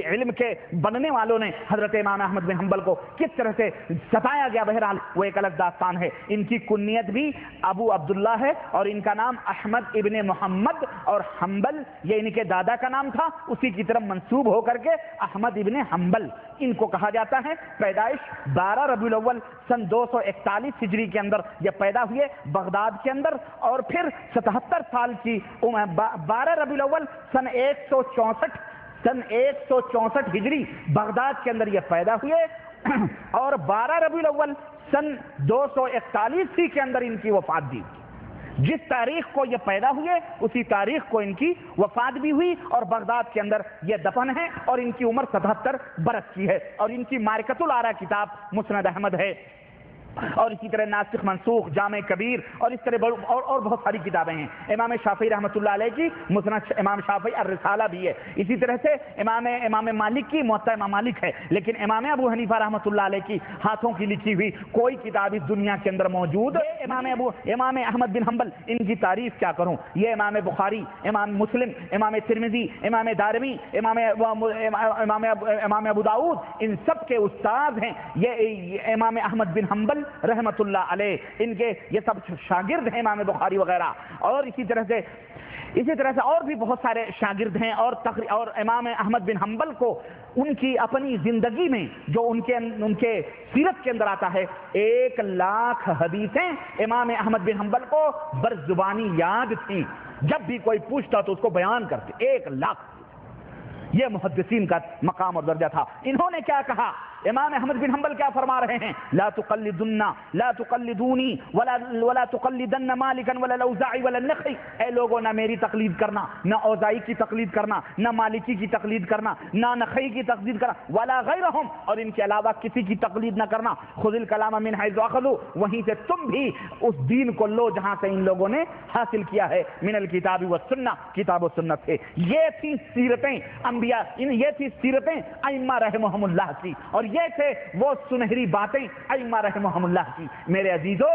علم کے بننے والوں نے حضرت امام احمد بن حنبل کو کس طرح سے ستایا گیا، بہرحال وہ ایک الگ داستان ہے۔ ان کی کنیت بھی ابو عبداللہ ہے اور ان کا نام احمد ابن محمد اور حنبل یہ ان کے دادا کا نام تھا، اسی کی طرف منسوب ہو کر کے احمد ابن حنبل ان کو کہا جاتا ہے۔ پیدائش 12 ربیع الاول سن 241 ہجری کے اندر یہ پیدا ہوئے بغداد کے اندر، اور پھر 77 سال کی 12 ربیع الاول سن 164 ہجری بغداد کے اندر یہ پیدا ہوئے، اور 12 ربیع الاول سن 241 کے اندر ان کی وفات دی۔ جس تاریخ کو یہ پیدا ہوئے اسی تاریخ کو ان کی وفات بھی ہوئی، اور بغداد کے اندر یہ دفن ہے، اور ان کی عمر 77 برس کی ہے، اور ان کی معرکۃ الآراء کتاب مسند احمد ہے، اور اسی طرح ناسخ منسوخ، جامع کبیر، اور اس طرح اور بہت ساری کتابیں ہیں۔ امام شافعی رحمۃ اللہ علیہ کی مسند امام شافعی الرسالہ بھی ہے، اسی طرح سے امام مالک کی موطا امام مالک ہے، لیکن امام ابو حنیفہ رحمۃ اللہ علیہ کی ہاتھوں کی لکھی ہوئی کوئی کتاب اس دنیا کے اندر موجود۔ امام احمد بن حنبل ان کی تعریف کیا کروں، یہ امام بخاری، امام مسلم، امام ترمذی، امام دارمی، امام ابو داؤد، ان سب کے استاد ہیں یہ امام احمد بن حنبل رحمت اللہ علیہ، ان کے یہ سب شاگرد ہیں امام بخاری وغیرہ، اور اسی طرح سے اور بھی بہت سارے شاگرد ہیں، اور امام احمد بن حنبل کو ان کی اپنی زندگی میں جو ان کے سیرت کے اندر آتا ہے 1,00,000 حدیثیں امام احمد بن حنبل کو برزبانی یاد تھیں، جب بھی کوئی پوچھتا تو اس کو بیان کرتے 1,00,000۔ یہ محدثین کا مقام اور درجہ تھا۔ انہوں نے کیا کہا، امام احمد بن حنبل کیا فرما رہے ہیں، لا تقلدونی ولا تقلدن مالکا ولا الاوزاعی ولا النخعی، اے لوگوں نہ میری تقلید کرنا، نہ اوزاعی کی تقلید کرنا، نہ مالکی کی تقلید کرنا، نہ نخعی کی تقلید کرنا، ولا غیرہم، اور ان کے علاوہ کسی کی تقلید نہ کرنا، خذ الکلام من حیث اخذوا، وہیں سے تم بھی اس دین کو لو جہاں سے ان لوگوں نے حاصل کیا ہے، من الکتاب والسنہ، کتاب و سنت سے۔ یہ تھی سیرتیں انبیاء، یہ تھی سیرتیں ائمہ رحمہم اللہ کی، اور یہ تھے وہ سنہری باتیں ائمہ رحمہم اللہ کی۔ میرے عزیزو،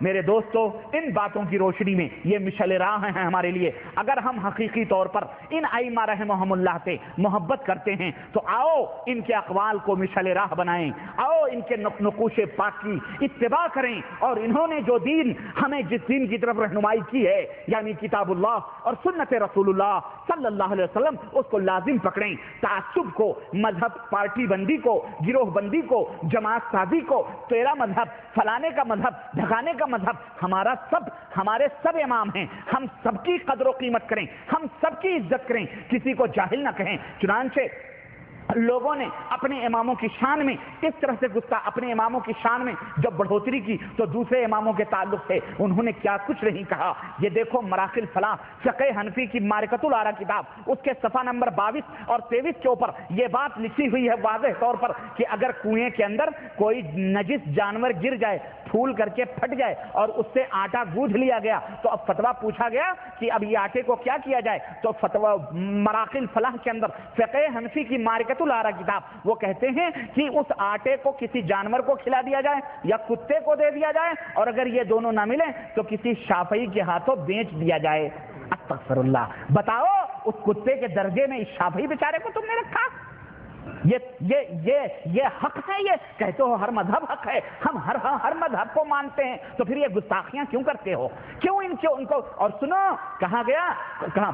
میرے دوستو، ان باتوں کی روشنی میں یہ مشعل راہ ہیں ہمارے لیے۔ اگر ہم حقیقی طور پر ان ائمہ رحمہم اللہ سے محبت کرتے ہیں تو آؤ ان کے اقوال کو مشعل راہ بنائیں، آؤ ان کے نقوش پاک کی اتباع کریں، اور انہوں نے جو دین ہمیں جس دین کی طرف رہنمائی کی ہے، یعنی کتاب اللہ اور سنت رسول اللہ صلی اللہ علیہ وسلم، اس کو لازم پکڑیں۔ تعصب کو، مذہب پارٹی بندی کو، گروہ بندی کو، جماعت سازی کو، تیرا مذہب، فلانے کا مذہب، ڈھکانے کا مذہب، ہمارے سب امام ہیں، ہم سب کی قدر و قیمت کریں، ہم سب کی عزت کریں، کسی کو جاہل نہ کہیں۔ چنانچہ لوگوں نے اپنے اماموں کی شان میں اس طرح سے اپنے اماموں کی شان میں جب بڑھوتری کی تو دوسرے اماموں کے تعلق سے انہوں نے کیا کچھ نہیں کہا۔ یہ دیکھو مراحل فلاح فقہ حنفی کی معرکۃ الآراء کتاب، اس کے صفحہ نمبر 22 اور 23 کے اوپر یہ بات لکھی ہوئی ہے واضح طور پر کہ اگر کنویں کے اندر کوئی نجس جانور گر جائے، پھول کر کے پھٹ جائے اور اس سے آٹا گوندھ لیا گیا، تو اب فتویٰ پوچھا گیا کہ اب یہ آٹے کو کیا کیا جائے، تو فتویٰ مراحل فلاح کے اندر فقہ حنفی کی معرکۃ الآراء کتاب وہ کہتے ہیں کہ اس آٹے کو کسی جانور کو کھلا دیا جائے یا کتے کو دے دیا جائے، اور اگر یہ دونوں نہ ملیں تو کسی شافعی کے ہاتھوں بیچ دیا جائے۔ استغفر اللہ، بتاؤ اس کتے کے درجے میں اس شافعی بیچارے کو تم نے رکھا؟ یہ حق ہے؟ یہ کہتے ہو ہر مذہب حق ہے، ہم ہر مذہب کو مانتے ہیں، تو پھر یہ گستاخیاں کیوں کرتے ہو؟ کیوں ان کو؟ اور سنو، کہاں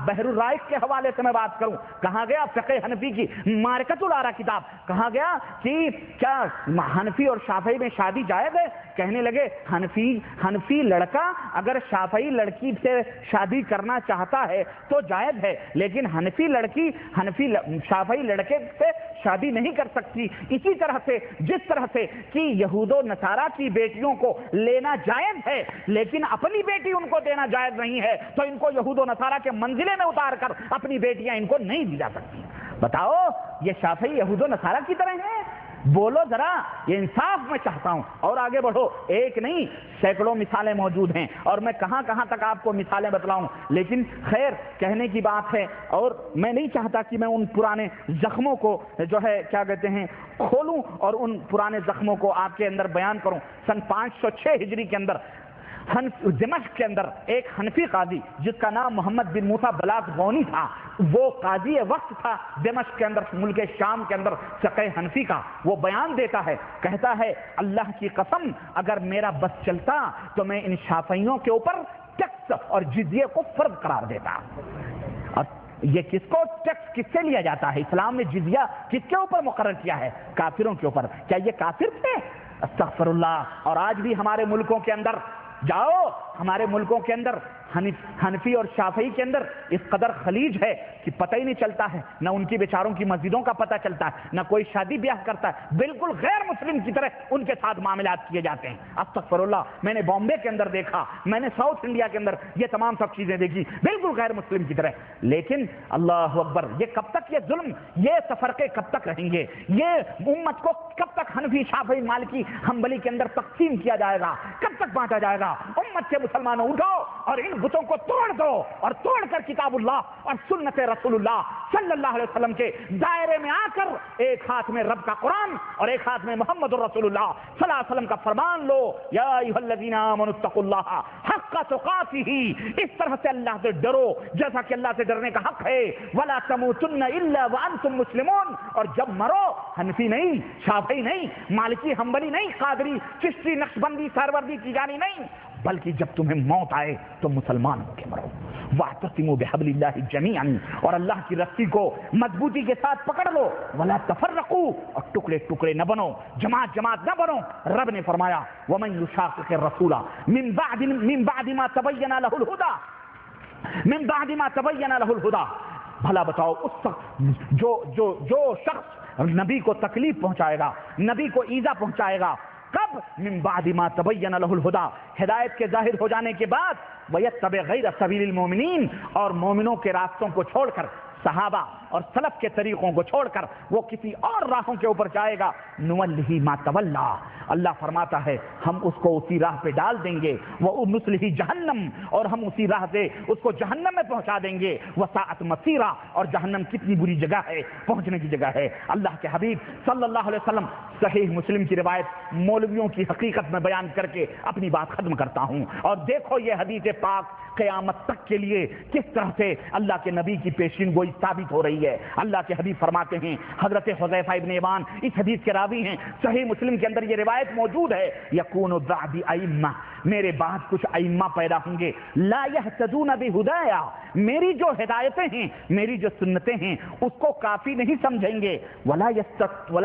بحر الرائق کے حوالے سے میں بات کروں، کہاں گیا فقہ حنفی کی معرکۃ الآراء کتاب، کہاں گیا کہ کیا حنفی اور شافعی میں شادی جائز ہے؟ کہنے لگے حنفی لڑکا اگر شافعی لڑکی سے شادی کرنا چاہتا ہے تو جائز ہے، لیکن حنفی لڑکی شافعی لڑکے سے شادی نہیں کر سکتی۔ اسی طرح سے جس طرح سے کہ یہود و نصارہ کی بیٹیوں کو لینا جائز ہے لیکن اپنی بیٹی ان کو دینا جائز نہیں ہے، تو ان کو یہود و نصارہ کے منزلے میں اتار کر اپنی بیٹیاں ان کو نہیں دی جا سکتی۔ بتاؤ، یہ شافعی یہود و نصارہ کی طرح ہیں؟ بولو ذرا, یہ انصاف میں چاہتا ہوں. اور آگے بڑھو, ایک نہیں سینکڑوں مثالیں موجود ہیں, اور میں کہاں کہاں تک آپ کو مثالیں بتلاؤں. لیکن خیر, کہنے کی بات ہے, اور میں نہیں چاہتا کہ میں ان پرانے زخموں کو جو ہے کیا کہتے ہیں کھولوں اور ان پرانے زخموں کو آپ کے اندر بیان کروں. سن 506 ہجری کے اندر دمشق کے اندر ایک حنفی قاضی جس کا نام محمد بن موسیٰ بلاغونی تھا, وہ قاضی وقت تھا دمشق کے اندر, ملک شام کے اندر, فقہ حنفی کا. وہ بیان دیتا ہے, کہتا ہے اللہ کی قسم اگر میرا بس چلتا تو میں ان شافعیوں کے اوپر ٹیکس اور جزیے کو فرض قرار دیتا. اور یہ کس کو ٹیکس کس سے لیا جاتا ہے؟ اسلام نے جزیہ کس کے اوپر مقرر کیا ہے؟ کافروں کے اوپر. کیا یہ کافر تھے؟ استغفر اللہ. اور آج بھی ہمارے ملکوں کے اندر جاؤ, ہمارے ملکوں کے اندر حنفی اور شافعی کے اندر اس قدر خلیج ہے کہ پتہ ہی نہیں چلتا ہے, نہ ان کی بیچاروں کی مسجدوں کا پتہ چلتا ہے, نہ کوئی شادی بیاہ کرتا ہے, بالکل غیر مسلم کی طرح ان کے ساتھ معاملات کیے جاتے ہیں. استغفر اللہ. میں نے بامبے کے اندر دیکھا, میں نے ساؤتھ انڈیا کے اندر یہ تمام سب چیزیں دیکھی, بالکل غیر مسلم کی طرح. لیکن اللہ اکبر, یہ کب تک یہ ظلم, یہ تفرقے کب تک رہیں گے؟ یہ امت کو کب تک حنفی شافعی مالکی حنبلی کے اندر تقسیم کیا جائے گا؟ کب تک بانٹا جائے گا؟ امت کے مسلمانوں اٹھو اور ان بتوں کو توڑ دو, اور توڑ کر کتاب اللہ اور سنت رسول اللہ صلی اللہ علیہ وسلم کے دائرے میں آ کر ایک ہاتھ میں رب کا قرآن اور ایک ہاتھ میں محمد رسول اللہ صلی اللہ علیہ وسلم کا فرمان لو. یا ایھا الذین آمنوا اتقوا اللہ حق تقاتہ, اس طرح سے اللہ سے ڈرو جیسا کہ اللہ سے ڈرنے کا حق ہے. ولا تموتن الا وانتم مسلمون. اور جب مرو حنفی نہیں, شافعی نہیں, مالکی حنبلی نہیں, قادری چشتی نقشبندی سہروردی تیجانی نہیں, بلکہ جب تمہیں موت آئے تو مسلمان ہو کے مرو. واعتصموا بحبل اللہ جمیعا, اور اللہ کی رسی کو مضبوطی کے ساتھ پکڑ لو. ولا تفرقوا, اور ٹکڑے ٹکڑے نہ بنو, جماعت جماعت نہ بنو. رب نے فرمایا ومن یشاقق الرسول من بعد ما تبین له الهدى, من بعد ما تبین له الهدى. بھلا بتاؤ اس جو شخص نبی کو تکلیف پہنچائے گا, نبی کو ایذا پہنچائے گا, کب؟ من بعد ما تبین له الهدى, ہدایت کے ظاہر ہو جانے کے بعد. وَيَتَّبِعْ غَيْرَ سَبِيلِ الْمُؤْمِنِينَ, اور مومنوں کے راستوں کو چھوڑ کر, صحابہ اور سلف کے طریقوں کو چھوڑ کر وہ کسی اور راہوں کے اوپر جائے گا. نُوَلِّهِ مَا تَوَلَّى, اللہ فرماتا ہے ہم اس کو اسی راہ پہ ڈال دیں گے. وَنُصْلِهِ جہنم, اور ہم اسی راہ سے اس کو جہنم میں پہنچا دیں گے. وَسَاءَتْ مَصِيرًا, اور جہنم کتنی بری جگہ ہے, پہنچنے کی جگہ ہے. اللہ کے حبیب صلی اللہ علیہ وسلم, صحیح مسلم کی روایت مولویوں کی حقیقت میں بیان کر کے اپنی بات ختم کرتا ہوں. اور دیکھو یہ حدیث پاک قیامت تک کے لیے کس طرح سے اللہ کے نبی کی پیشین گوئی ثابت ہو رہی ہے. اللہ کے حبیب فرماتے ہیں, حضرت حذیفہ ابن یمان اس حدیث کے راوی ہیں, صحیح مسلم کے اندر یہ روایت موجود ہے, یکون بعدی ائمہ, میرے بعد کچھ ائمہ پیدا ہوں گے, لا یہتدون بہدایا, میری جو ہدایتیں ہیں, میری جو سنتیں ہیں اس کو کافی نہیں سمجھیں گے. ولا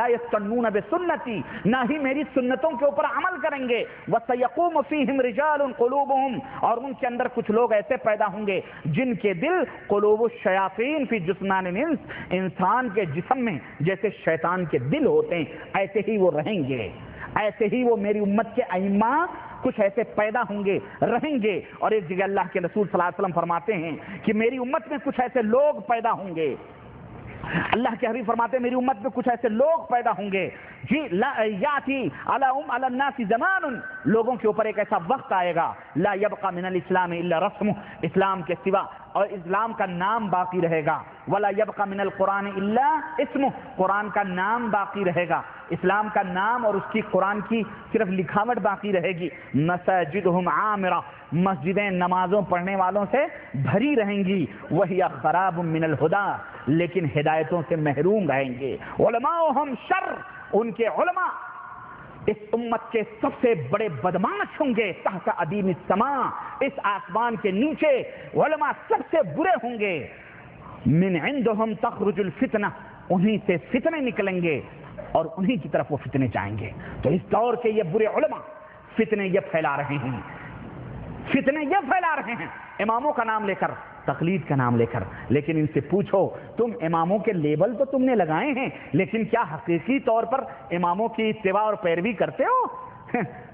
یستنون بسنتی, نہ ہی میری سنتوں کے اوپر عمل کریں گے. وسیقوم فیہم رجال قلوبہم, اور ان کے اندر کچھ لوگ ایسے پیدا ہوں گے جن کے دل قلوب الشیاطین فی جثمان الانس, انسان کے جسم میں جیسے شیطان کے دل ہوتے ہیں ایسے ہی وہ رہیں گے. ایسے ہی وہ میری امت کے ائمہ کچھ ایسے پیدا ہوں گے, رہیں گے. اور ایک جگہ اللہ کے رسول صلی اللہ علیہ وسلم فرماتے ہیں کہ میری امت میں کچھ ایسے لوگ پیدا ہوں گے, اللہ کے حبیب فرماتے ہیں میری امت میں کچھ ایسے لوگ پیدا ہوں گے جی یاتی علی الناس زمان, لوگوں کے اوپر ایک ایسا وقت آئے گا, لا یبقى من الاسلام الا رسمه, اسلام کے سوا اور اسلام کا نام باقی رہے گا. ولا یبقى من القرآن الا اسمه, قرآن کا نام باقی رہے گا, اسلام کا نام اور اس کی قرآن کی صرف لکھاوٹ باقی رہے گی. مساجدہم عامرہ, مسجدیں نمازوں پڑھنے والوں سے بھری رہیں گی. وہی خراب من الہدى, لیکن ہدایتوں سے محروم رہیں گے. علماؤہم شر, ان کے علماء اس امت کے سب سے بڑے بدماش ہوں گے. تحت ادیم السماء, اس آسمان کے نیچے علماء سب سے برے ہوں گے. من عندہم تخرج الفتنہ, انہی سے فتنے نکلیں گے اور انہی کی طرف وہ فتنے جائیں گے. تو اس دور کے یہ برے علماء فتنے یہ پھیلا رہے ہیں, فتنے یہ پھیلا رہے ہیں اماموں کا نام لے کر, تقلید کا نام لے کر. لیکن ان سے پوچھو تم اماموں کے لیبل تو تم نے لگائے ہیں, لیکن کیا حقیقی طور پر اماموں کی اتباع اور پیروی کرتے ہو؟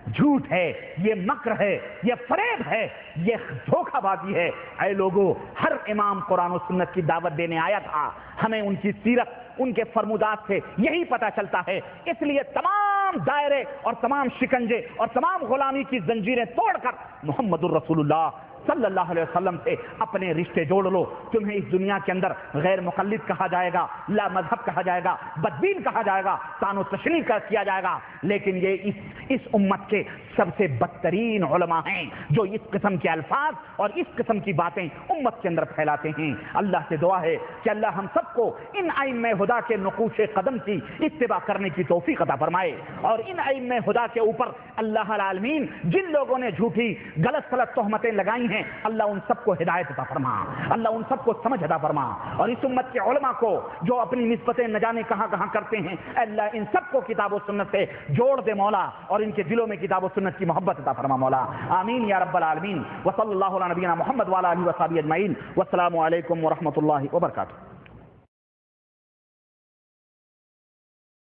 جھوٹ ہے, یہ مکر ہے, یہ فریب ہے, یہ دھوکہ بازی ہے. اے لوگو, ہر امام قرآن و سنت کی دعوت دینے آیا تھا, ہمیں ان کی سیرت ان کے فرمودات سے یہی پتہ چلتا ہے۔ اس لیے تمام دائرے اور تمام شکنجے اور تمام غلامی کی زنجیریں توڑ کر محمد الرسول اللہ صلی اللہ علیہ وسلم سے اپنے رشتے جوڑ لو۔ تمہیں اس دنیا کے اندر غیر مقلد کہا جائے گا، لا مذہب کہا جائے گا، بددین کہا جائے گا، طعن و تشنیع کیا جائے گا، لیکن یہ اس امت کے سب سے بدترین علماء ہیں جو اس قسم کے الفاظ اور اس قسم کی باتیں امت کے اندر پھیلاتے ہیں۔ اللہ سے دعا ہے کہ اللہ ہم سب کو ان ائمہ ہدا کے نقوش قدم کی اتباع کرنے کی توفیق عطا فرمائے، اور ان ائمہ ہدا کے اوپر اللہ العالمین جن لوگوں نے جھوٹی غلط غلط تہمتیں لگائی ہیں، اللہ ان سب کو ہدایت عطا فرما، اللہ ان سب کو سمجھ عطا فرما، اور اس امت کے علماء کو جو اپنی نسبتیں نہ جانے کہاں کہاں کرتے ہیں، اللہ ان سب کو کتاب و سنت سے جوڑ دے مولا، اور ان کے دلوں میں کتاب و سنت کی محبت عطا فرما مولا، آمین یا رب العالمین۔ وصلی اللہ علی نبینا محمد وعلی آلہ وصحبہ اجمعین، والسلام علیکم ورحمۃ اللہ وبرکاتہ۔